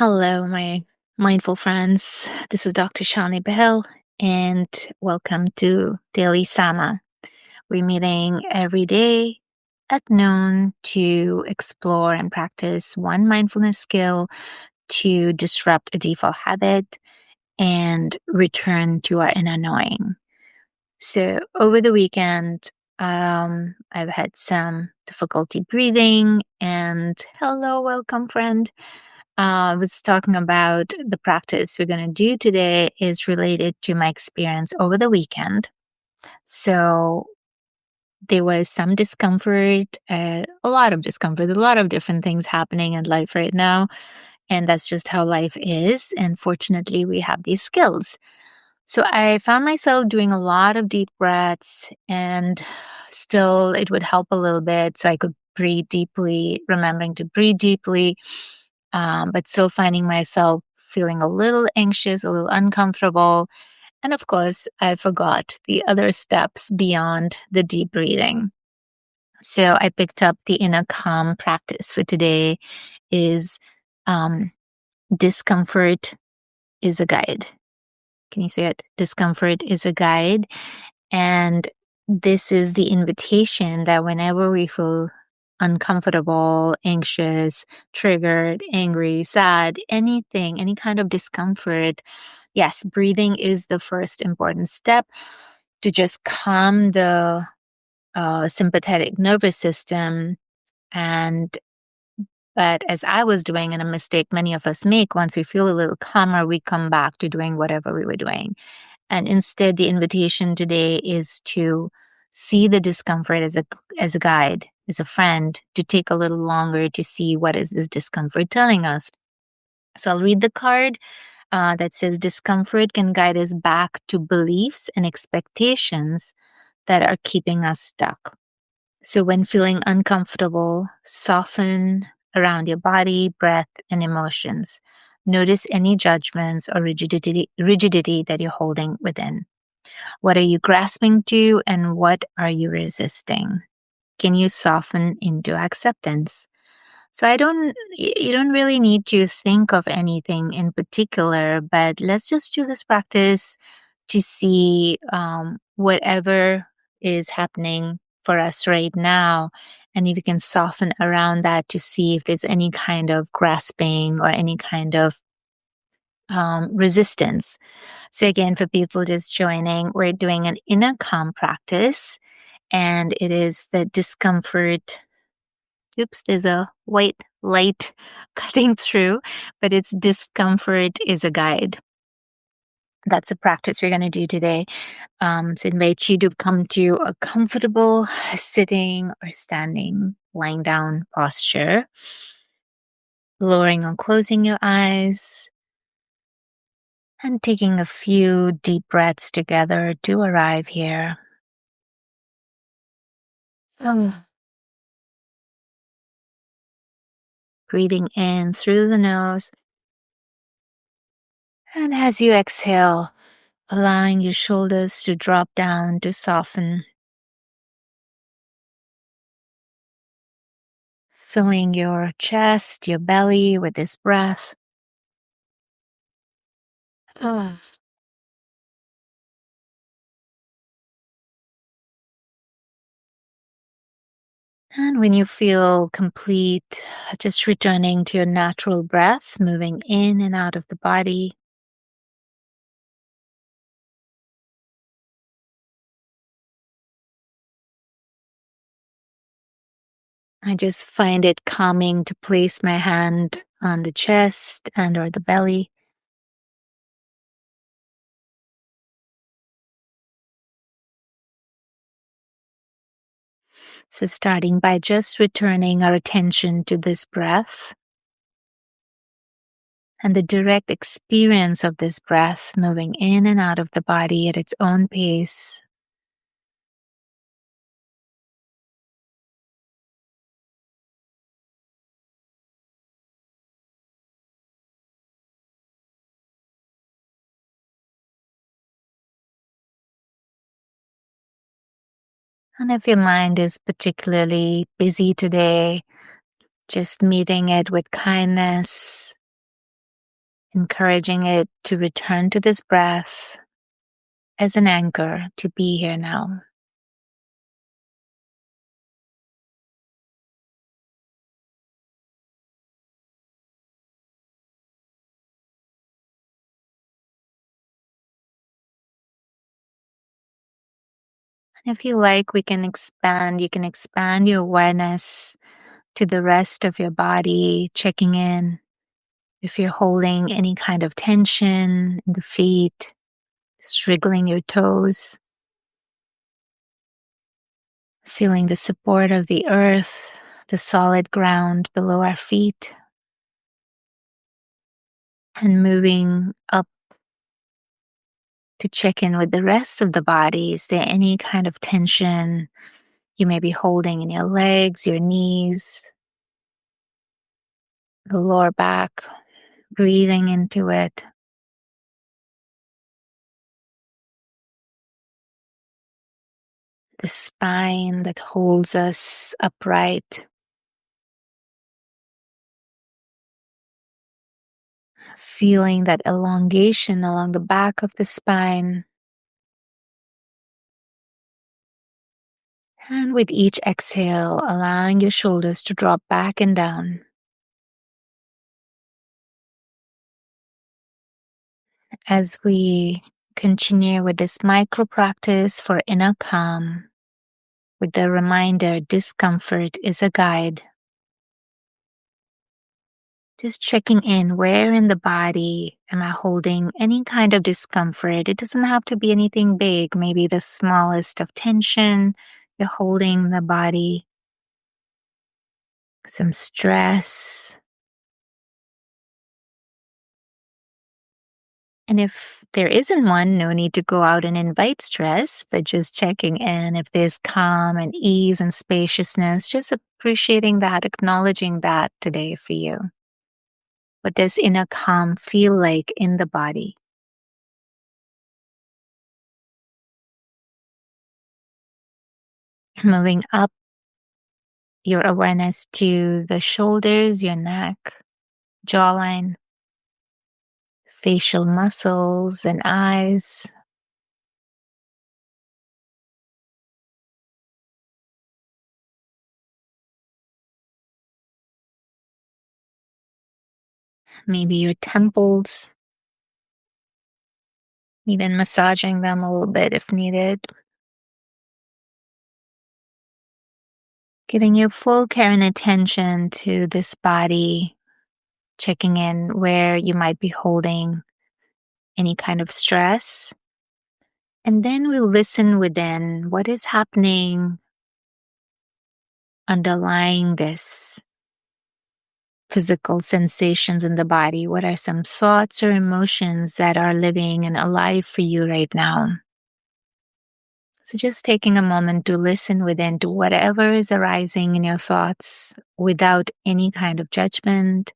Hello, my mindful friends. This is Dr. Shalini Bahl, and welcome to Daily Sama. We're meeting every day at noon to explore and practice one mindfulness skill to disrupt a default habit and return to our inner knowing. So, over the weekend, I've had some difficulty breathing, and hello, welcome, friend. I was talking about the practice we're going to do today is related to my experience over the weekend. So there was some discomfort, a lot of discomfort, a lot of different things happening in life right now. And that's just how life is. And fortunately, we have these skills. So I found myself doing a lot of deep breaths, and still it would help a little bit so I could breathe deeply, remembering to breathe deeply, but still finding myself feeling a little anxious, a little uncomfortable. And of course, I forgot the other steps beyond the deep breathing. So I picked up the inner calm practice for today is um, discomfort is a guide. Can you say it? Discomfort is a guide. And this is the invitation that whenever we feel uncomfortable, anxious, triggered, angry, sad, anything, any kind of discomfort, yes, breathing is the first important step to just calm the sympathetic nervous system. And but as I was doing, and a mistake many of us make, once we feel a little calmer, we come back to doing whatever we were doing. And instead, the invitation today is to see the discomfort as a guide, as a friend, to take a little longer to see what is this discomfort telling us. So I'll read the card that says discomfort can guide us back to beliefs and expectations that are keeping us stuck. So when feeling uncomfortable, soften around your body, breath, and emotions. Notice any judgments or rigidity that you're holding within. What are you grasping to and what are you resisting? Can you soften into acceptance? So you don't really need to think of anything in particular, but let's just do this practice to see whatever is happening for us right now. And if you can soften around that to see if there's any kind of grasping or any kind of resistance. So again, for people just joining, we're doing an inner calm practice, and it is the discomfort. Oops, there's a white light cutting through, but it's discomfort is a guide. That's a practice we're going to do today. So invite you to come to a comfortable sitting or standing, lying down posture, lowering or closing your eyes, and taking a few deep breaths together to arrive here. Breathing in through the nose. And as you exhale, allowing your shoulders to drop down to soften. Filling your chest, your belly with this breath. Ah. And when you feel complete, just returning to your natural breath, moving in and out of the body. I just find it calming to place my hand on the chest and or the belly. So starting by just returning our attention to this breath and the direct experience of this breath moving in and out of the body at its own pace. And if your mind is particularly busy today, just meeting it with kindness, encouraging it to return to this breath as an anchor to be here now. And if you like, you can expand your awareness to the rest of your body, checking in if you're holding any kind of tension in the feet, just wriggling your toes, feeling the support of the earth, the solid ground below our feet, and moving up to check in with the rest of the body. Is there any kind of tension you may be holding in your legs, your knees, the lower back? Breathing into it. The spine that holds us upright. Feeling that elongation along the back of the spine. And with each exhale, allowing your shoulders to drop back and down. As we continue with this micro practice for inner calm, with the reminder discomfort is a guide. Just checking in, where in the body am I holding any kind of discomfort? It doesn't have to be anything big, maybe the smallest of tension you're holding in the body, some stress. And if there isn't one, no need to go out and invite stress, but just checking in if there's calm and ease and spaciousness, just appreciating that, acknowledging that today for you. What does inner calm feel like in the body? Moving up your awareness to the shoulders, your neck, jawline, facial muscles, and eyes. Maybe your temples, even massaging them a little bit if needed. Giving your full care and attention to this body, checking in where you might be holding any kind of stress. And then we'll listen within what is happening underlying this physical sensations in the body. What are some thoughts or emotions that are living and alive for you right now? So just taking a moment to listen within to whatever is arising in your thoughts without any kind of judgment.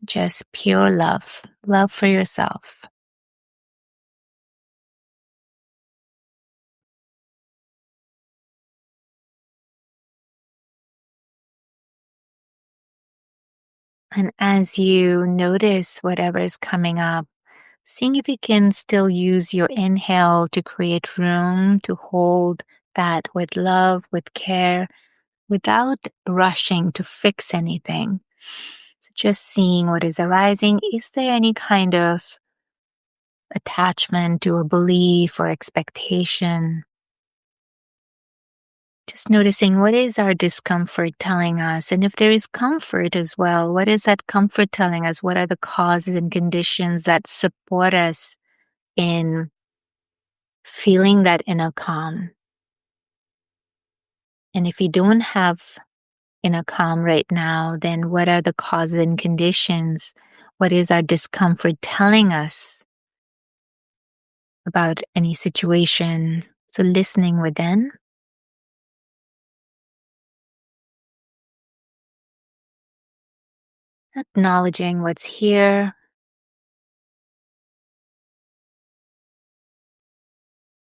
Just pure love, love for yourself. And as you notice whatever is coming up, seeing if you can still use your inhale to create room to hold that with love, with care, without rushing to fix anything. So just seeing what is arising. Is there any kind of attachment to a belief or expectation? Just noticing what is our discomfort telling us. And if there is comfort as well, what is that comfort telling us? What are the causes and conditions that support us in feeling that inner calm? And if you don't have inner calm right now, then what are the causes and conditions? What is our discomfort telling us about any situation? So listening within. Acknowledging what's here.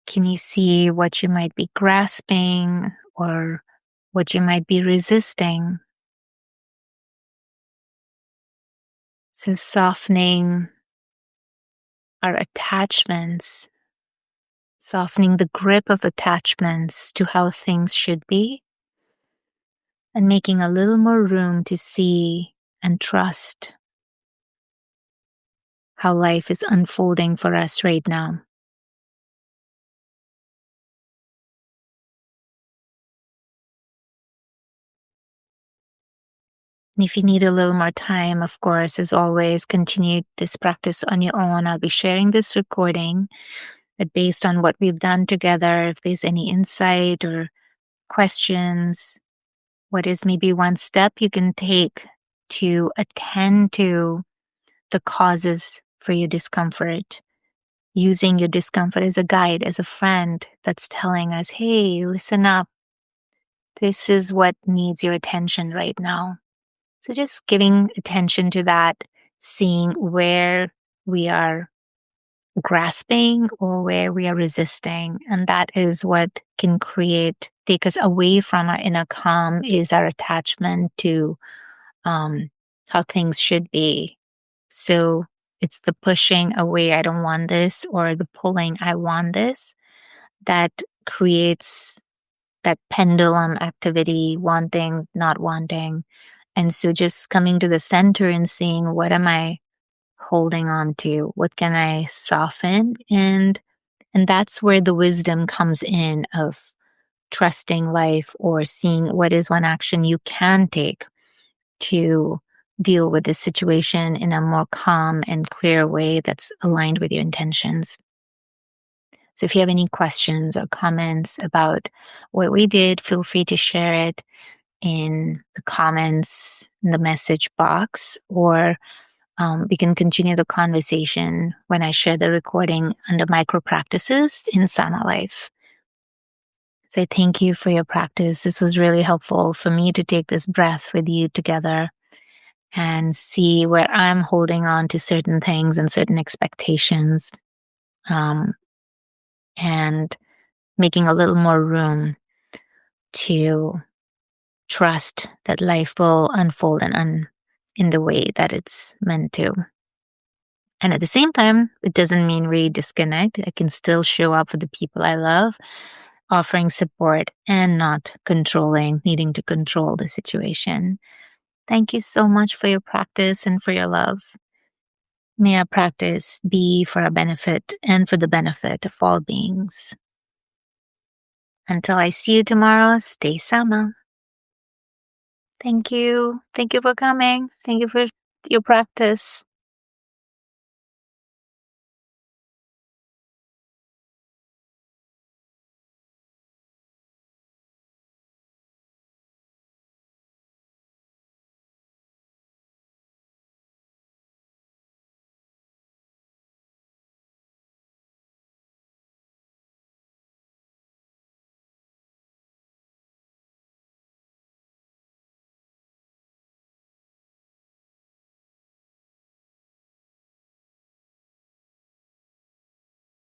Can you see what you might be grasping or what you might be resisting? So softening our attachments, softening the grip of attachments to how things should be, and making a little more room to see and trust how life is unfolding for us right now. And if you need a little more time, of course, as always, continue this practice on your own. I'll be sharing this recording, but based on what we've done together, if there's any insight or questions, what is maybe one step you can take to attend to the causes for your discomfort, using your discomfort as a guide, as a friend that's telling us, hey, listen up. This is what needs your attention right now. So just giving attention to that, seeing where we are grasping or where we are resisting. And that is what can take us away from our inner calm, is our attachment to how things should be. So it's the pushing away, I don't want this, or the pulling, I want this, that creates that pendulum activity, wanting, not wanting. And so just coming to the center and seeing, what am I holding on to? What can I soften? And that's where the wisdom comes in of trusting life, or seeing what is one action you can take to deal with this situation in a more calm and clear way that's aligned with your intentions. So if you have any questions or comments about what we did, feel free to share it in the comments, in the message box, or we can continue the conversation when I share the recording under micro practices in Sana Life. So I thank you for your practice. This was really helpful for me to take this breath with you together and see where I'm holding on to certain things and certain expectations, and making a little more room to trust that life will unfold in the way that it's meant to. And at the same time, it doesn't mean we disconnect. I can still show up for the people I love, offering support and not needing to control the situation. Thank you so much for your practice and for your love. May our practice be for our benefit and for the benefit of all beings. Until I see you tomorrow, stay Sama. Thank you. Thank you for coming. Thank you for your practice.